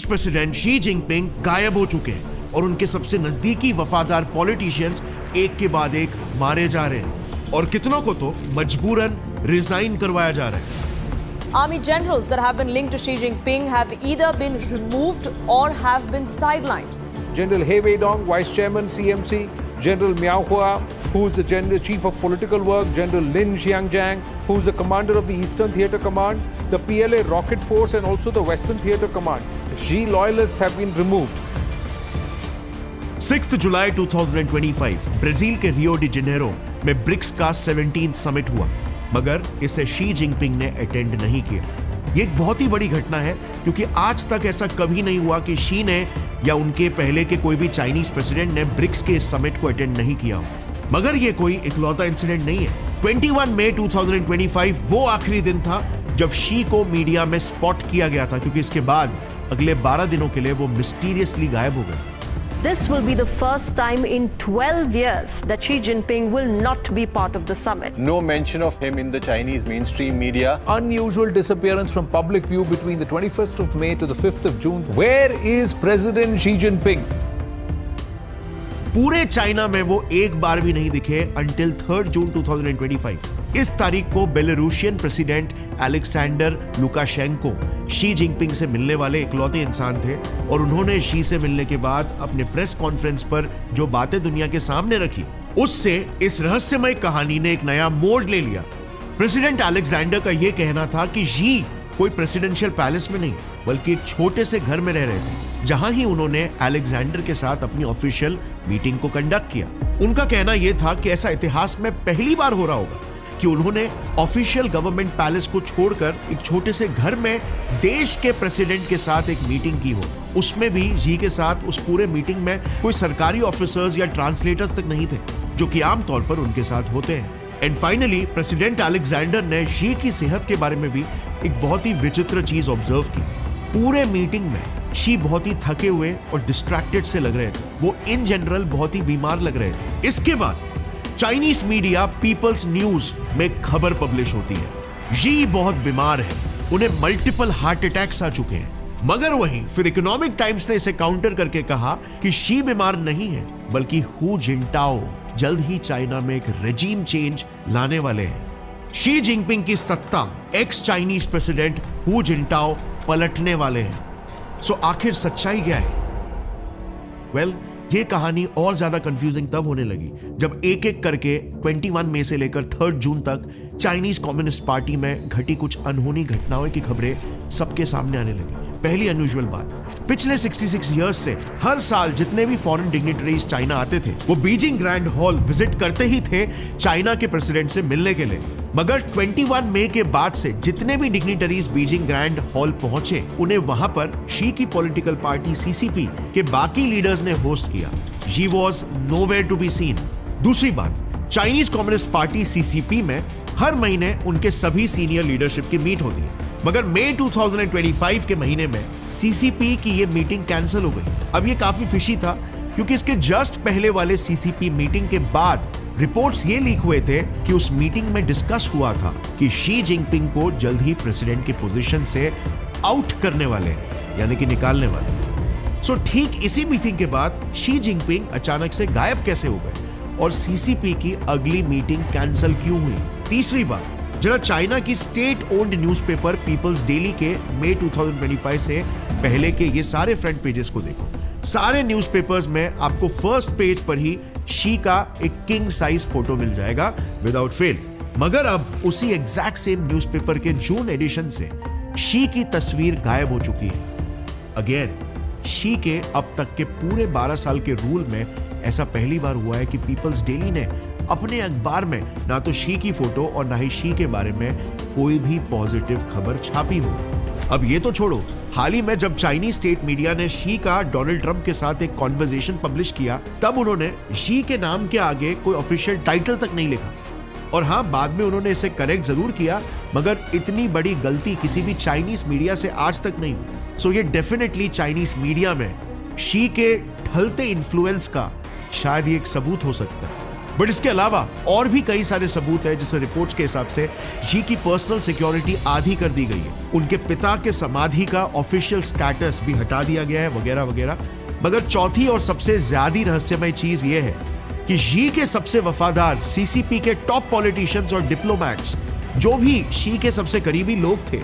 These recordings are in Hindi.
प्रेसिडेंट शी जिनपिंग गायब हो चुके हैं और उनके सबसे नजदीकी वफादार पॉलिटिशियंस एक के बाद एक मारे जा रहे हैं और कितनों को तो मजबूरन रिजाइन करवाया जा रहा है। Army generals that have been linked to Xi Jinping have either been removed or have been sidelined. General He Weidong, Vice Chairman CMC, General Miao Hua, who's the Chief of Political Work, General Lin Xiangjiang, who's the commander of the Eastern Theatre Command, the PLA Rocket Force and also the Western Theatre Command. Xi loyalists have been removed. 6 July 2025 Brazil के रियो डी जेनेरो में ब्रिक्स का 17th समिट हुआ, मगर इसे शी जिनपिंग ने अटेंड नहीं किया। ये एक बहुत ही बड़ी घटना है क्योंकि आज तक ऐसा कभी नहीं हुआ कि शी ने या उनके पहले के कोई भी चाइनीज प्रेसिडेंट ने ब्रिक्स के इस समिट को अटेंड नहीं किया हो। मगर ये कोई इकलौता इंसिडेंट नहीं है। 21 मई 2025 वो आखिरी दिन था जब शी को मीडिया में स्पॉट किया गया था, क्योंकि इसके बाद अगले 12 दिनों के लिए वो मिस्टीरियसली गायब हो गए। This will be the first time in 12 years that Xi Jinping will not be part of the summit. No mention of him in the Chinese mainstream media. Unusual disappearance from public view between the 21st of May to the 5th of June. Where is President Xi Jinping? पूरे चाइना में वो एक बार भी नहीं दिखे until 3rd जून 2025। इस तारीख को Belarusian president Alexander Lukashenko Xi Jinping से मिलने वाले इकलौते इंसान थे और उन्होंने शी से मिलने के बाद अपने प्रेस कॉन्फ्रेंस पर जो बातें दुनिया के सामने रखी, उससे इस रहस्यमय कहानी ने एक नया मोड़ ले लिया। प्रेसिडेंट अलेक्जेंडर का यह कहना था कि शी कोई प्रेसिडेंशियल पैलेस में नहीं बल्कि एक छोटे से घर में रह रहे थे, जहां ही उन्होंने अलेक्जेंडर के साथ अपनी ऑफिशियल मीटिंग को कंडक्ट किया। उनका कहना यह था कि ऐसा इतिहास में पहली बार हो रहा होगा कि उन्होंने ऑफिशियल गवर्नमेंट पैलेस को छोड़कर एक छोटे से घर में देश के प्रेसिडेंट के साथ एक मीटिंग की हो, उसमें भी जी के साथ उस पूरे मीटिंग में कोई सरकारी ऑफिसर्स या ट्रांसलेटर्स तक नहीं थे, जो कि आमतौर पर उनके साथ होते हैं। एंड फाइनली प्रेसिडेंट अलेक्जेंडर ने शी की सेहत के बारे में भी एक बहुत ही विचित्र चीज ऑब्जर्व की। पूरे मीटिंग में शी बहुत ही थके हुए और डिस्ट्रैक्टेड से लग रहे थे। वो इन जनरल बहुत ही बीमार लग रहे थे। इसके बाद चाइनीज मीडिया पीपल्स न्यूज में खबर पब्लिश होती है, शी बहुत बीमार है, उन्हें मल्टीपल हार्ट अटैक्स आ चुके हैं। मगर वहीं फिर इकोनॉमिक टाइम्स ने इसे काउंटर करके कहा कि शी बीमार नहीं है बल्कि हु जिनटाओ जल्द ही चाइना में एक रेजिम चेंज लाने वाले हैं। शी जिनपिंग की सत्ता एक्स चाइनीज प्रेसिडेंट हु जिनटाओ पलटने वाले हैं। सो आखिर सच्चाई क्या है? वेल, ये कहानी और ज्यादा कंफ्यूजिंग तब होने लगी जब एक एक करके 21 मई से लेकर 3rd जून तक चाइनीज कम्युनिस्ट पार्टी में घटी कुछ अनहोनी घटनाओं की खबरें सबके सामने आने लगी। पहली अनयूजुअल बात, पिछले 66 इयर्स से हर साल जितने भी फॉरेन डिग्निटरीज चाइना आते थे वो बीजिंग ग्रैंड हॉल विजिट करते ही थे चाइना के प्रेसिडेंट से मिलने के लिए। मगर 21 मई के बाद से जितने भी डिग्निटरीज बीजिंग ग्रैंड हॉल पहुंचे, उन्हें वहां पर शी की पॉलिटिकल पार्टी सीसीपी के बाकी लीडर्स ने होस्ट किया। She was nowhere to be seen. दूसरी बात, चाइनीज कम्युनिस्ट पार्टी सीसीपी में हर महीने उनके सभी सीनियर लीडरशिप की मीट होती है, मगर मई 2025 के महीने में सीसीपी की ये मीटिंग कैंसिल हो गई। अब ये काफी फिशी था क्योंकि इसके जस्ट पहले वाले सीसीपी मीटिंग के बाद रिपोर्ट्स ये लीक हुए थे कि उस मीटिंग में डिस्कस हुआ था कि शी जिनपिंग को जल्द ही प्रेसिडेंट की पोजीशन से आउट करने वाले, यानी कि निकालने वाले। सो ठीक इसी मीटिंग के बाद शी जिनपिंग अचानक से गायब कैसे हो गए और सीसीपी की अगली मीटिंग कैंसिल क्यों हुई? तीसरी बात, जरा चाइना की state owned newspaper People's Daily के मई 2025 से पहले के ये सारे फ्रंट पेजेस को देखो। सारे न्यूज़पेपर्स में आपको फर्स्ट पेज पर ही शी का एक किंग साइज फोटो मिल जाएगा विदाउट फेल। मगर अब उसी एग्जैक्ट सेम न्यूज़पेपर के जून एडिशन से शी की तस्वीर गायब हो चुकी है। अगेन, शी के अब तक के पूरे 12 साल के रूल में ऐसा पहली बार हुआ है कि पीपल्स डेली ने अपने अखबार में ना तो शी की फोटो और ना ही शी के बारे में कोई भी पॉजिटिव खबर छापी हो। अब ये तो छोड़ो, हाल ही में जब चाइनीज स्टेट मीडिया ने शी का डोनाल्ड ट्रंप के साथ एक कॉन्वर्सेशन पब्लिश किया, तब उन्होंने शी के नाम के आगे कोई ऑफिशियल टाइटल तक नहीं लिखा। और हाँ, बाद में उन्होंने इसे करेक्ट जरूर किया, मगर इतनी बड़ी गलती किसी भी चाइनीज मीडिया से आज तक नहीं हुई। सो ये डेफिनेटली चाइनीज मीडिया में शी के ढलते इन्फ्लुएंस का शायद ये एक सबूत हो सकता है। बट इसके अलावा और भी कई सारे सबूत है, जिसे रिपोर्ट्स के हिसाब से शी की पर्सनल सिक्योरिटी आधी कर दी गई है, उनके पिता के समाधि का ऑफिशियल स्टेटस भी हटा दिया गया है, वगैरह वगैरह। मगर चौथी और सबसे ज्यादा रहस्यमय चीज यह है कि शी के सबसे वफादार सीसीपी के टॉप पॉलिटिशियंस और डिप्लोमैट्स, जो भी शी के सबसे करीबी लोग थे,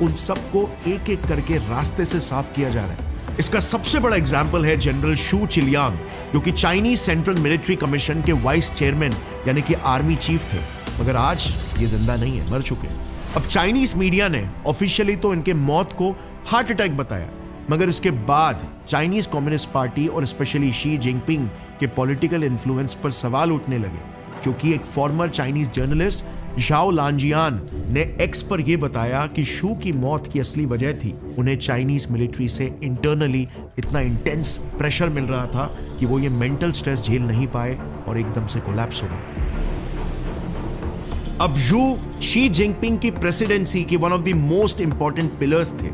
उन सबको एक एक करके रास्ते से साफ किया जा रहा है। इसका सबसे बड़ा एग्जाम्पल है जनरल शू चिलियांग, जो कि चाइनीज सेंट्रल मिलिट्री कमीशन के वाइस चेयरमैन यानी कि आर्मी चीफ थे, मगर आज ये जिंदा नहीं है, मर चुके हैं। अब चाइनीज मीडिया ने ऑफिशियली तो इनके मौत को हार्ट अटैक बताया, मगर इसके बाद चाइनीज कम्युनिस्ट पार्टी और स्पेशली शी जिनपिंग के पॉलिटिकल इन्फ्लुएंस पर सवाल उठने लगे, क्योंकि एक फॉर्मर चाइनीज जर्नलिस्ट झाओ लांजियान ने एक्स पर यह बताया कि शू की मौत की असली वजह थी उन्हें चाइनीज मिलिट्री से इंटरनली इतना इंटेंस प्रेशर मिल रहा था कि वो ये मेंटल स्ट्रेस झेल नहीं पाए और एकदम से कोलैप्स हो गए। अब यू शी जिनपिंग की प्रेसिडेंसी के one of the most important pillars थे,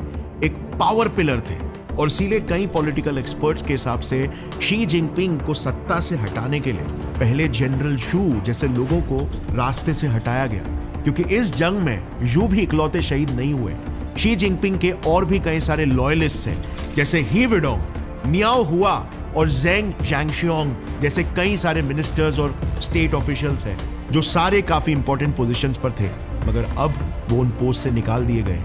एक पावर पिलर थे, और इसीलिए कई पॉलिटिकल एक्सपर्ट्स के हिसाब से शी जिनपिंग को सत्ता से हटाने के लिए पहले जनरल शू जैसे लोगों को रास्ते से हटाया गया, क्योंकि इस जंग में यू भी इकलौते शहीद नहीं हुए। शी जिनपिंग के और भी कई सारे लॉयलिस्ट हैं, जैसे ही विडोंग, मियाओ हुआ और जेंग जैंगशियोंग जैसे कई सारे मिनिस्टर्स और स्टेट ऑफिशियल्स हैं, जो सारे काफी इंपॉर्टेंट पोजीशंस पर थे, मगर अब वो उन पोस्ट से निकाल दिए गए।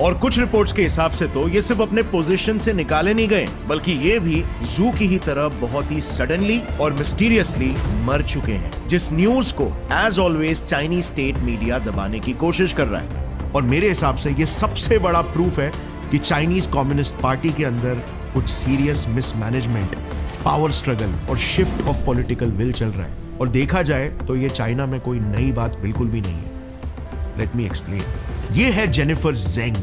और कुछ रिपोर्ट्स के हिसाब से तो ये सिर्फ अपने पोजीशन से निकाले नहीं गए, बल्कि ये भी जू की ही तरह बहुत ही सडनली और मिस्टीरियसली मर चुके हैं, जिस न्यूज को as always Chinese state media दबाने की कोशिश कर रहा है। और मेरे हिसाब से ये सबसे बड़ा प्रूफ है कि चाइनीज कम्युनिस्ट पार्टी के अंदर कुछ सीरियस मिसमैनेजमेंट, पावर स्ट्रगल और शिफ्ट ऑफ पॉलिटिकल विल चल रहा है। और देखा जाए तो ये चाइना में कोई नई बात बिल्कुल भी नहीं है। Let me explain. ये है जेनिफर जेंग,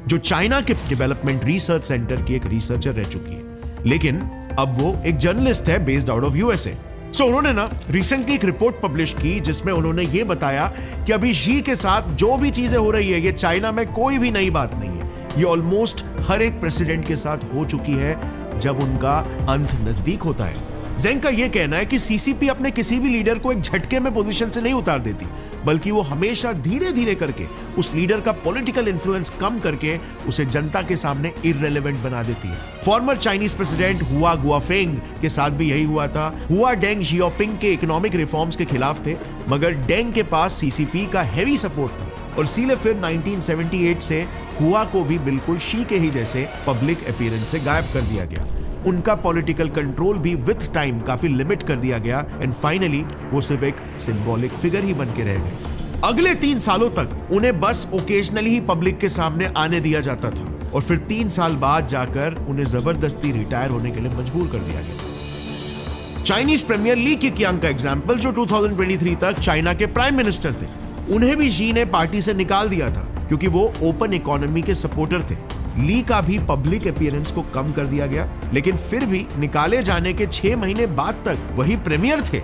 जो चाइना के डेवलपमेंट रिसर्च सेंटर की एक रिसर्चर रह चुकी है, लेकिन अब वो एक जर्नलिस्ट है बेस्ड आउट ऑफ यूएसए। सो उन्होंने ना रिसेंटली एक रिपोर्ट पब्लिश की, जिसमें उन्होंने ये बताया कि अभी शी के साथ जो भी चीजें हो रही है, ये चाइना में कोई भी नई बात नहीं है। ये ऑलमोस्ट हर एक प्रेसिडेंट के साथ हो चुकी है जब उनका अंत नजदीक होता है। जेंग का यह कहना है कि सीसीपी अपने किसी भी लीडर को एक झटके में पोजीशन से नहीं उतार देती, बल्कि वो हमेशा धीरे धीरे करके उस लीडर का पॉलिटिकल इन्फ्लुएंस कम करके उसे जनता के सामने इररिलेवेंट बना देती है। फॉर्मर चाइनीज प्रेसिडेंट हुआ गुआफेंग के साथ भी यही हुआ था। हुआ डेंग जियोपिंग के इकोनॉमिक रिफॉर्म्स के खिलाफ थे, मगर डेंग के पास सीसीपी का हैवी सपोर्ट था, और इसीलिए फिर 1978 से हुआ को भी बिल्कुल शी के ही जैसे पब्लिक अपीयरेंस से गायब कर दिया गया। उनका पॉलिटिकल कंट्रोल भी विथ टाइम काफी लिमिट कर दिया गया, एंड फाइनली वो सिर्फ एक सिंबॉलिक फिगर ही बन के रह गए। अगले 3 सालों तक उन्हें बस ओकेजनली ही पब्लिक के सामने आने दिया जाता था, और फिर 3 साल बाद जाकर उन्हें जबरदस्ती रिटायर होने के लिए मजबूर कर दिया गया। चाइनीज प्रीमियर ली केकियांग का एग्जाम्पल, जो 2023 तक चाइना के प्राइम मिनिस्टर थे, उन्हें भी शी ने पार्टी से निकाल दिया था, क्योंकि वो ओपन इकोनॉमी के सपोर्टर थे। ली का भी पब्लिक अपीयरेंस को कम कर दिया गया, लेकिन फिर भी निकाले जाने के 6 महीने बाद तक वही प्रीमियर थे।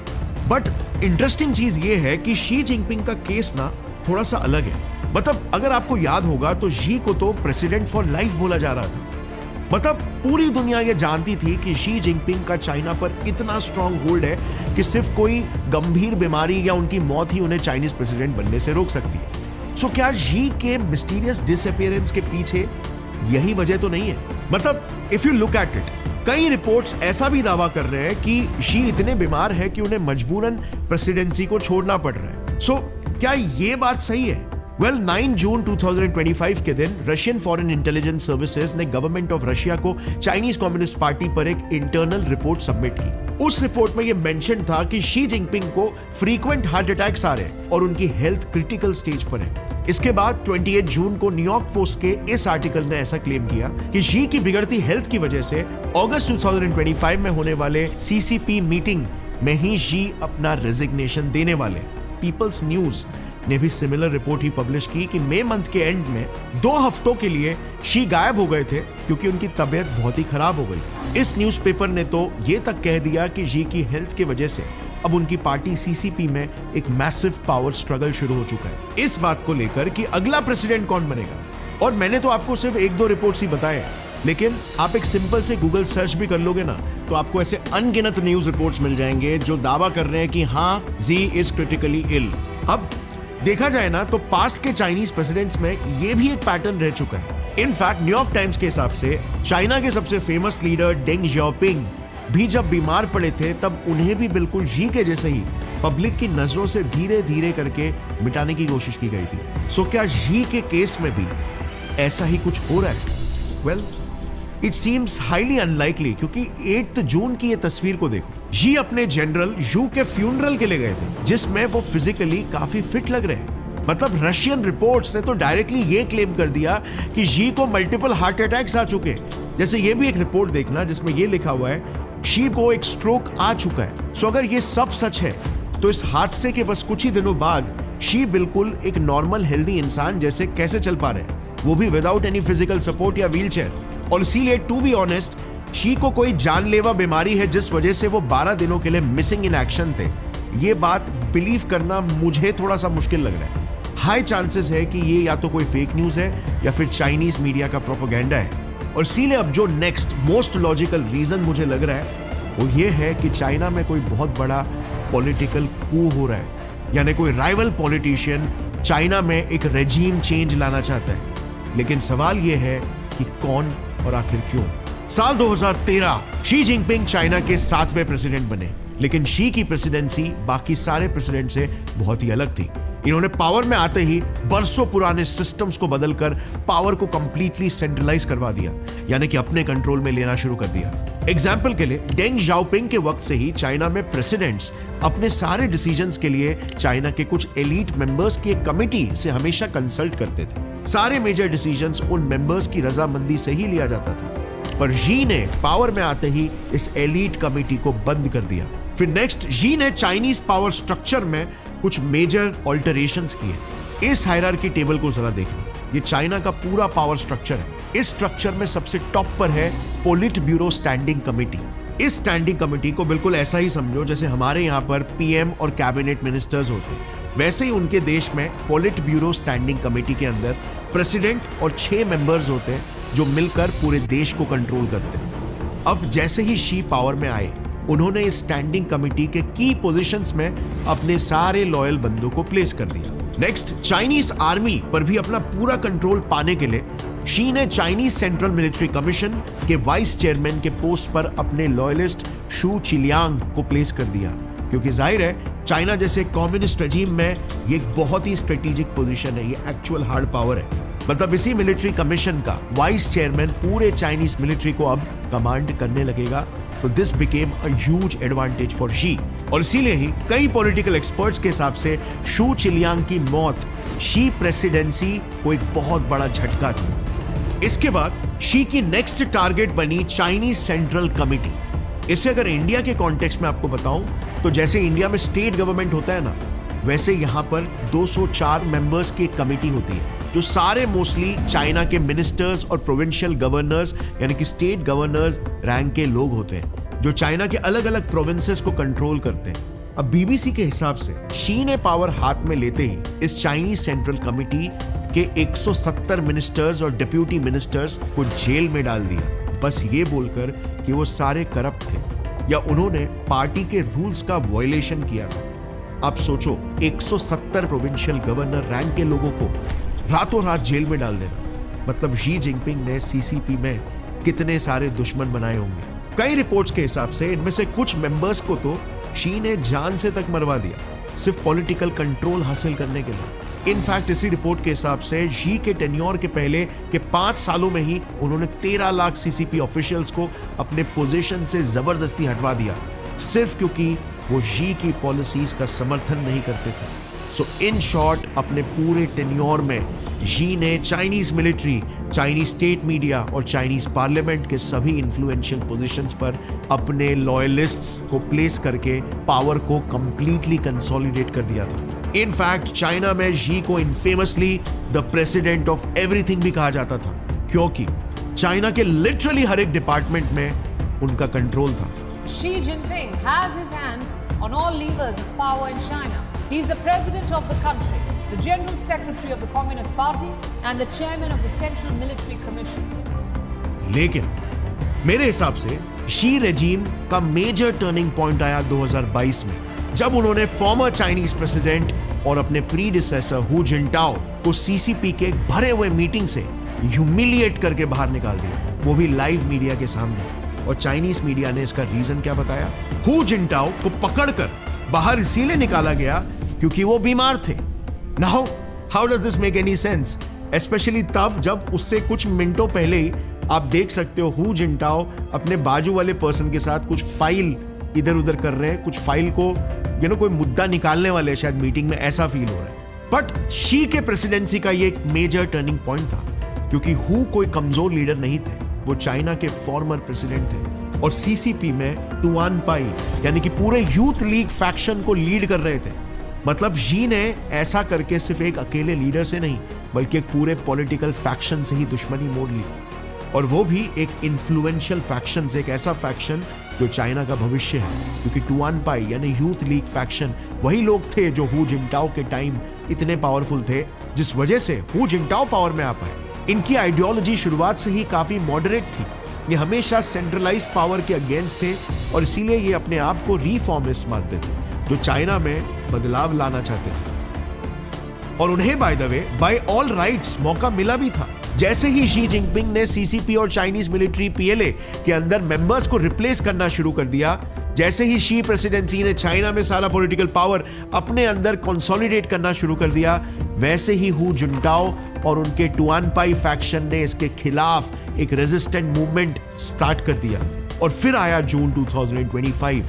बट इंटरेस्टिंग चीज ये है कि शी जिनपिंग का केस ना थोड़ा सा अलग है। मतलब अगर आपको याद होगा तो शी को तो प्रेसिडेंट फॉर लाइफ बोला जा रहा था। मतलब पूरी दुनिया ये जानती थी कि शी जिनपिंग का चाइना पर इतना स्ट्रॉन्ग होल्ड है कि सिर्फ कोई गंभीर बीमारी या उनकी मौत ही उन्हें चाइनीज प्रेसिडेंट बनने से रोक सकती है। सो क्या शी के मिस्टीरियस डिसअपीयरेंस के पीछे यही वजह तो नहीं है? मतलब if you look at it, कई रिपोर्ट्स ऐसा भी दावा कर रहे हैं कि शी इतने बीमार है कि उन्हें मजबूरन प्रेसिडेंसी को छोड़ना पड़ रहा है। सो क्या ये बात सही है? वेल 9 जून 2025 के दिन रशियन फॉरेन इंटेलिजेंस सर्विसेज ने गवर्नमेंट ऑफ रशिया को चाइनीज कम्युनिस्ट पार्टी पर एक इंटरनल रिपोर्ट सबमिट की। उस रिपोर्ट में यह मेंशन था कि शी जिनपिंग को फ्रीक्वेंट हार्ट अटैक्स आ रहे हैं और उनकी हेल्थ क्रिटिकल स्टेज पर है। इसके बाद 28 जून को न्यूयॉर्क पोस्ट के इस आर्टिकल ने ऐसा क्लेम किया कि शी की बिगड़ती हेल्थ की वजह से अगस्त 2025 में होने वाले सीसीपी मीटिंग में ही शी अपना रेजिग्नेशन देने वाले। पीपल्स न्यूज ने भी सिमिलर रिपोर्ट ही पब्लिश की कि मई मंथ के एंड में 2 हफ्तों के लिए शी गायब हो गए थे, क्योंकि उनकी तबीयत बहुत ही खराब हो गई। इस न्यूज़पेपर ने तो ये तक कह दिया कि शी की हेल्थ की वजह से अब उनकी पार्टी सीसीपी में एक मैसिव पावर स्ट्रगल शुरू हो चुका है इस बात को लेकर कि अगला प्रेसिडेंट कौन बनेगा। और मैंने तो आपको सिर्फ 1-2 रिपोर्ट्स ही बताए, लेकिन आप एक सिंपल से गूगल सर्च भी कर लोगे ना, तो आपको ऐसे अनगिनत न्यूज रिपोर्ट्स मिल जाएंगे जो दावा कर रहे हैं कि हाँ, जी इज क्रिटिकली इल। अब देखा जाए ना तो पास्ट के चाइनीज प्रेसिडेंट्स में ये भी एक पैटर्न रह चुका है। इनफैक्ट न्यूयॉर्क टाइम्स के हिसाब से चाइना के सबसे फेमस लीडर डेंग जियाओपिंग भी जब बीमार पड़े थे तब उन्हें भी बिल्कुल जी के जैसे ही पब्लिक की नजरों से धीरे धीरे करके मिटाने की कोशिश की गई थी। सो क्या जी के केस में भी ऐसा ही कुछ हो रहा है? Well, it seems highly unlikely, क्योंकि 8 जून की ये तस्वीर को देखो। जी अपने जनरल यू के फ्यूनरल के लिए गए थे, जिसमें वो फिजिकली काफी फिट लग रहे हैं। मतलब रशियन रिपोर्ट्स ने तो डायरेक्टली ये क्लेम कर दिया कि जी को मल्टीपल हार्ट अटैक्स आ चुके हैं। जैसे ये भी एक रिपोर्ट देखना जिसमें ये लिखा हुआ है शी को एक स्ट्रोक आ चुका है। सो अगर ये सब सच है तो इस हादसे के बस कुछ ही दिनों बाद शी बिल्कुल एक नॉर्मल हेल्दी इंसान जैसे कैसे चल पा रहे हैं, वो भी विदाउट एनी फिजिकल सपोर्ट या व्हीलचेयर। और इसीलिए टू बी ऑनेस्ट, शी को कोई जानलेवा बीमारी है जिस वजह से वो 12 दिनों के लिए मिसिंग इन एक्शन थे। ये बात बिलीव करना मुझे थोड़ा सा मुश्किल लग रहा है। हाई चांसेस है कि ये या तो कोई फेक न्यूज है या फिर चाइनीज मीडिया का प्रोपेगेंडा है। और इसीलिए अब जो नेक्स्ट मोस्ट लॉजिकल रीजन मुझे लग रहा है वो ये है कि चाइना में कोई बहुत बड़ा पॉलिटिकल कू हो रहा है, यानी कोई राइवल पॉलिटिशियन चाइना में एक रेजीम चेंज लाना चाहता है। लेकिन सवाल ये है कि कौन और आखिर क्यों? साल 2013 शी जिनपिंग चाइना के 7वें प्रेसिडेंट बने, लेकिन शी की प्रेसिडेंसी बाकी सारे प्रेसिडेंट से बहुत ही अलग थी। इन्होंने पावर में आते ही बरसों पुराने सिस्टम्स को बदलकर पावर को कंप्लीटली सेंट्रलाइज करवा दिया, यानी कि अपने कंट्रोल में लेना शुरू कर दिया। एग्जाम्पल के लिए डेंग जियाओपिंग के वक्त से ही चाइना में प्रेसिडेंट्स अपने सारे डिसीजंस के लिए चाइना के कुछ एलीट मेंबर्स की एक कमिटी से हमेशा कंसल्ट करते थे। सारे मेजर डिसीजंस उन मेंबर्स की रजामंदी से ही लिया जाता था। पर जी ने पावर में आते ही इस एलीट कमिटी को बंद कर दिया। फिर नेक्स्ट जी ने चाइनीज पावर स्ट्रक्चर में कुछ मेजर ऑल्टरेशंस किए। इस हायरार्की टेबल को जरा देखना, ये चाइना का पूरा पावर स्ट्रक्चर है। इस स्ट्रक्चर में सबसे टॉप पर है पोलिट ब्यूरो स्टैंडिंग कमेटी। इस स्टैंडिंग कमेटी को बिल्कुल ऐसा ही समझो जैसे हमारे यहाँ पर पीएम और कैबिनेट मिनिस्टर्स होते हैं, वैसे ही उनके देश में पोलिट ब्यूरो स्टैंडिंग कमेटी के अंदर प्रेसिडेंट और 6 मेंबर्स होते हैं जो मिलकर पूरे देश को कंट्रोल करते हैं। अब जैसे ही शी पावर में आए, उन्होंने इस स्टैंडिंग कमेटी के की पोजीशंस में अपने सारे लॉयल बंदों को प्लेस कर दिया। नेक्स्ट, चाइनीज आर्मी पर भी अपना पूरा कंट्रोल पाने के लिए शी ने चाइनीज सेंट्रल मिलिट्री कमीशन के वाइस चेयरमैन के पोस्ट पर अपने लॉयलिस्ट शू चिलियांग को प्लेस कर दिया, क्योंकि जाहिर है चाइना जैसे कम्युनिस्ट रजीम में ये एक बहुत ही स्ट्रेटेजिक पोजीशन है, ये एक्चुअल हार्ड पावर है। मतलब इसी मिलिट्री कमीशन का वाइस चेयरमैन पूरे चाइनीज मिलिट्री को अब कमांड करने लगेगा। तो this became a huge advantage for she. और इसीलिए ही कई पॉलिटिकल एक्सपर्ट्स के हिसाब से शू चिलियांग की मौत शी प्रेसिडेंसी को एक बहुत बड़ा झटका थी। इसके बाद शी की नेक्स्ट टारगेट बनी चाइनीज सेंट्रल कमिटी। इसे अगर इंडिया के कॉन्टेक्स्ट में आपको बताऊं तो जैसे इंडिया में स्टेट गवर्नमेंट होता है ना, वैसे यहां पर 204 मेंबर्स की एक कमिटी होती है जो सारे मोस्टली चाइना के मिनिस्टर्स और प्रोविंशियल गवर्नर्स यानी कि स्टेट गवर्नर्स रैंक के लोग होते हैं जो चाइना के अलग अलग प्रोविंसेस को कंट्रोल करते हैं। अब बीबीसी के हिसाब से शी ने पावर हाथ में लेते ही इस चाइनीज सेंट्रल कमिटी के 170 मिनिस्टर्स और डिप्यूटी मिनिस्टर्स को जेल में डाल दिया, बस ये बोलकर कि वो सारे करप्ट थे या उन्होंने पार्टी के रूल्स का वायलेशन किया था। आप सोचो, 170 प्रोविंशियल गवर्नर रैंक के लोगों को रातों रात जेल में डाल देना, मतलब शी जिनपिंग ने सीसीपी में कितने सारे दुश्मन बनाए होंगे। कई रिपोर्ट्स के हिसाब से इनमें से कुछ मेंबर्स को तो शी ने जान से तक मरवा दिया, सिर्फ पॉलिटिकल कंट्रोल हासिल करने के लिए। इनफैक्ट इसी रिपोर्ट के हिसाब से शी के टेन्योर के पहले के 5 सालों में ही उन्होंने 13 लाख सीसीपी ऑफिशियल्स को अपने पोजीशन से जबरदस्ती हटवा दिया, सिर्फ क्योंकि वो शी की पॉलिसीज का समर्थन नहीं करते थे। सो इन शॉर्ट, अपने पूरे टेन्योर में शी ने Chinese military, Chinese state media और चाइनीज पार्लियामेंट के सभी इन्फ्लुएंशियल पोजीशंस पर अपने लॉयलिस्ट्स को प्लेस करके पावर को कंप्लीटली कंसोलिडेट कर दिया था। इनफैक्ट चाइना में शी को इनफेमसली द प्रेसिडेंट ऑफ एवरीथिंग भी कहा जाता था, क्योंकि चाइना के लिटरली हर एक डिपार्टमेंट में उनका कंट्रोल था। Xi Jinping has his hand on all levers of power in China. He is the president of the country, the general secretary of the Communist Party, and the chairman of the Central Military Commission. लेकिन मेरे हिसाब से शी रेजीम का मेजर टर्निंग पॉइंट आया 2022 में, जब उन्होंने फॉर्मर चाइनीज प्रेसिडेंट और अपने प्रीडिसेसर हु जिनटाओ को सीसीपी के भरे हुए मीटिंग से ह्यूमिलिएट करके बाहर निकाल दिया, वो भी लाइव मीडिया के सामने। और चाइनीज मीडिया ने इसका रीजन क्या बताया? हु जिनटाओ को पकड़कर बाहर इसीलिए निकाला गया क्योंकि वो बीमार थे। Now how does this make any sense, specially तब जब उससे कुछ मिनटों पहले ही आप देख सकते हो हु जिनटाओ अपने बाजू वाले पर्सन के साथ कुछ फाइल इधर उधर कर रहे हैं, कुछ फाइल को कोई मुद्दा निकालने वाले शायद मीटिंग में, ऐसा फील हो रहा है। बट शी के प्रेसिडेंसी का ये एक मेजर टर्निंग पॉइंट था, क्योंकि हु कोई कमजोर लीडर नहीं थे, वो चाइना के फॉर्मर प्रेसिडेंट थे और सीसीपी में टुआन पाई यानी कि पूरे यूथ लीग फैक्शन को लीड कर रहे थे। मतलब शी ने ऐसा करके सिर्फ एक अकेले लीडर से नहीं बल्कि एक पूरे पॉलिटिकल फैक्शन से ही दुश्मनी मोड़ ली, और वो भी एक इन्फ्लुएंशियल फैक्शन से, एक ऐसा फैक्शन जो चाइना का भविष्य है, क्योंकि टुआन पाई यानी यूथ लीग फैक्शन वही लोग थे जो हु जिनटाओ के टाइम इतने पावरफुल थे, जिस वजह से हु जिनटाओ पावर में आ पाए। इनकी आइडियोलॉजी शुरुआत से ही काफी मॉडरेट थी, ये हमेशा सेंट्रलाइज पावर के अगेंस्ट थे और इसीलिए ये अपने आप को रिफॉर्मिस्ट मानते थे, जो चाइना में बदलाव लाना चाहते थे। और उन्हें by the way by all rights मौका मिला भी था। जैसे ही शी जिनपिंग ने सीसीपी और चाइनीज मिलिट्री पीएलए के अंदर मेंबर्स को रिप्लेस करना शुरू कर दिया, जैसे ही शी प्रेसिडेंसी ने चाइना में सारा पॉलिटिकल पावर अपने अंदर कंसोलिडेट करना शुरू कर दिया, वैसे ही हु जिनटाओ और उनके टुआन पाई फैक्शन ने इसके खिलाफ एक रेजिस्टेंट मूवमेंट स्टार्ट कर दिया। और फिर आया जून 2025,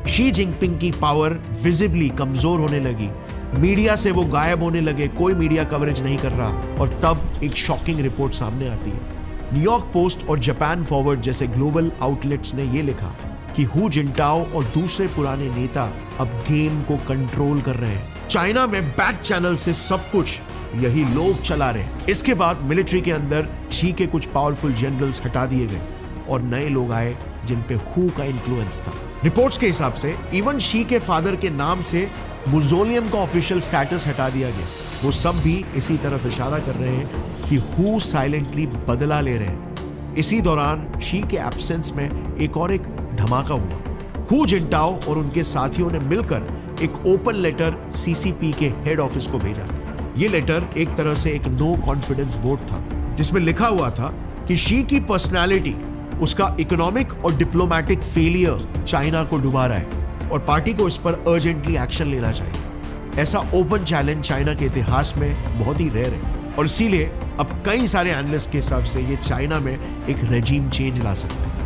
शी जिनपिंग की पावर विजिबली कमजोर होने लगी, मीडिया से वो गायब होने लगे, कोई मीडिया कवरेज नहीं कर रहा। और तब एक शॉकिंग रिपोर्ट सामने आती है। न्यूयॉर्क पोस्ट और जापान फॉरवर्ड जैसे ग्लोबल आउटलेट्स ने ये लिखा कि हु जिनटाओ और दूसरे पुराने नेता अब गेम को कंट्रोल कर रहे हैं। चाइना में बैक चैनल से सब कुछ यही लोग चला रहे हैं। इसके बाद मिलिट्री के अंदर शी के कुछ पावरफुल जनरल्स हटा दिए गए और नए लोग आए जिन पे हु का इन्फ्लुएंस था। रिपोर्ट्स के हिसाब से इवन शी के फादर के नाम से मुजोलियम का ऑफिशियल स्टेटस हटा दिया गया। वो सब भी इसी तरफ इशारा कर रहे हैं कि हु साइलेंटली बदला ले रहे हैं। इसी दौरान शी के एब्सेंस में एक धमाका हुआ। हु जिनटाओ और उनके साथियों ने मिलकर एक ओपन लेटर सीसीपी के हेड ऑफिस को भेजा। ये लेटर एक तरह से एक नो कॉन्फिडेंस वोट था, जिसमें लिखा हुआ था कि शी की पर्सनालिटी, उसका इकोनॉमिक और डिप्लोमेटिक फेलियर चाइना को डुबा रहा है और पार्टी को इस पर अर्जेंटली एक्शन लेना चाहिए। ऐसा ओपन चैलेंज चाइना के इतिहास में बहुत ही रेयर है और इसीलिए अब कई सारे एनालिस्ट के हिसाब से ये चाइना में एक रेजीम चेंज ला सकता है।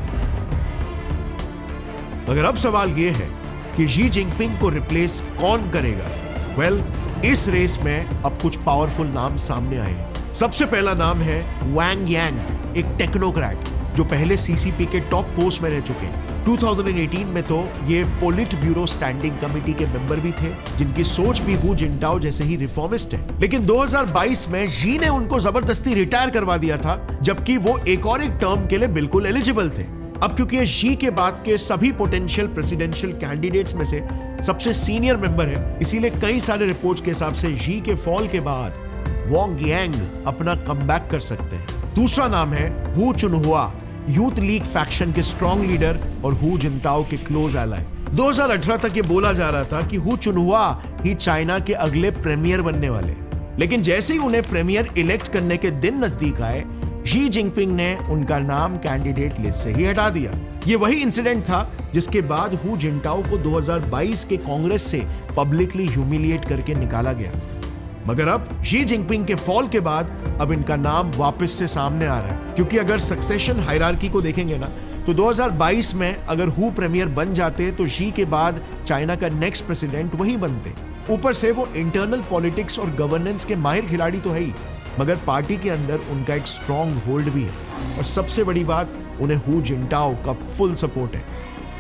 मगर अब सवाल ये है कि शी जिनपिंग को रिप्लेस कौन करेगा? वेल, इस रेस में अब कुछ पावरफुल नाम सामने आए हैं। सबसे पहला नाम है वांग यांग, एक टेक्नोक्रेट जो पहले सीसीपी के टॉप पोस्ट में रह चुके हैं। 2018 में तो ये पोलिट ब्यूरो स्टैंडिंग कमेटी के मेंबर भी थे, जिनकी सोच भी हु जिनटाओ जैसे ही रिफॉर्मिस्ट है। लेकिन 2022 में शी ने उनको जबरदस्ती रिटायर करवा दिया था, जबकि वो एक टर्म के लिए बिल्कुल एलिजिबल थे। अब क्योंकि ये शी के बाद के सभी पोटेंशियल प्रेसिडेंशियल कैंडिडेट्स में से सबसे सीनियर मेंबर है, इसीलिए कई सारे रिपोर्ट्स के हिसाब से शी के फॉल के बाद वांग यांग अपना कमबैक कर सकते हैं। दूसरा नाम है Hu Chunhua, youth league faction के स्ट्रॉन्ग लीडर और हु जिनटाओ के क्लोज एलाय। 2018 तक ये बोला जा रहा था कि हु चुनहुआ ही चाइना के अगले प्रीमियर बनने वाले, लेकिन जैसे ही उन्हें प्रीमियर इलेक्ट करने के दिन नजदीक आए, शी जिनपिंग ने उनका नाम कैंडिडेट लिस्ट से ही हटा दिया। ये वही इंसिडेंट था जिसके बाद हु जिनटाओ को 2022 के कांग्रेस से पब्लिकली ह्यूमिलिएट करके निकाला गया। मगर अब शी जिनपिंग के फॉल के बाद अब इनका नाम वापस से सामने आ रहा है, क्योंकि अगर सक्सेशन हायरार्की को देखेंगे ना, तो 2022 में अगर हु प्रीमियर बन जाते तो शी के बाद चाइना का नेक्स्ट प्रेसिडेंट वही बनते। ऊपर से वो इंटरनल पॉलिटिक्स और गवर्नेंस के माहिर खिलाड़ी तो है ही, मगर पार्टी के अंदर उनका एक स्ट्रॉन्ग होल्ड भी है और सबसे बड़ी बात, उन्हें हु जिनटाओ का फुल सपोर्ट है।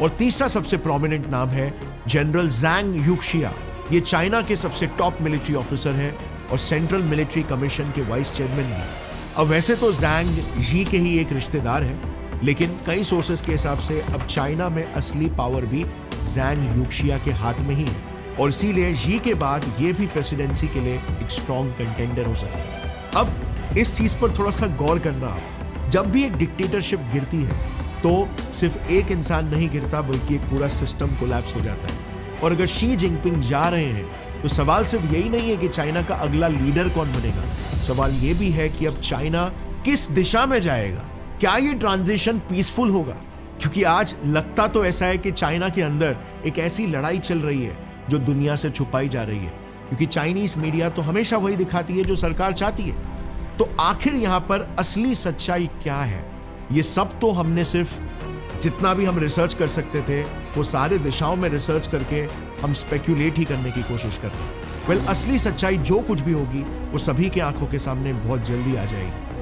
और तीसरा सबसे प्रोमिनेंट नाम है जनरल ज़ैंग यूक्शिया। ये चाइना के सबसे टॉप मिलिट्री ऑफिसर हैं और सेंट्रल मिलिट्री कमीशन के वाइस चेयरमैन भी। अब वैसे तो ज़ैंग शी के ही एक रिश्तेदार हैं, लेकिन कई सोर्सेस के हिसाब से अब चाइना में असली पावर भी ज़ैंग यूक्शिया के हाथ में ही है और इसीलिए शी के बाद ये भी प्रेसिडेंसी के लिए एक स्ट्रॉन्ग कंटेंडर हो सकता है। अब इस चीज पर थोड़ा सा गौर करना आप, जब भी एक डिक्टेटरशिप गिरती है तो सिर्फ एक इंसान नहीं गिरता बल्कि एक पूरा सिस्टम कोलैप्स हो जाता है। और अगर शी जिनपिंग जा रहे हैं तो सवाल सिर्फ यही नहीं है कि चाइना का अगला लीडर कौन बनेगा, सवाल यह भी है कि अब चाइना किस दिशा में जाएगा। क्या ये ट्रांजिशन पीसफुल होगा? क्योंकि आज लगता तो ऐसा है कि चाइना के अंदर एक ऐसी लड़ाई चल रही है जो दुनिया से छुपाई जा रही है, क्योंकि चाइनीज मीडिया तो हमेशा वही दिखाती है जो सरकार चाहती है। तो आखिर यहां पर असली सच्चाई क्या है? ये सब तो हमने सिर्फ जितना भी हम रिसर्च कर सकते थे वो सारे दिशाओं में रिसर्च करके हम स्पेक्यूलेट ही करने की कोशिश करते हैं। असली सच्चाई जो कुछ भी होगी वो सभी के आंखों के सामने बहुत जल्दी आ जाएगी।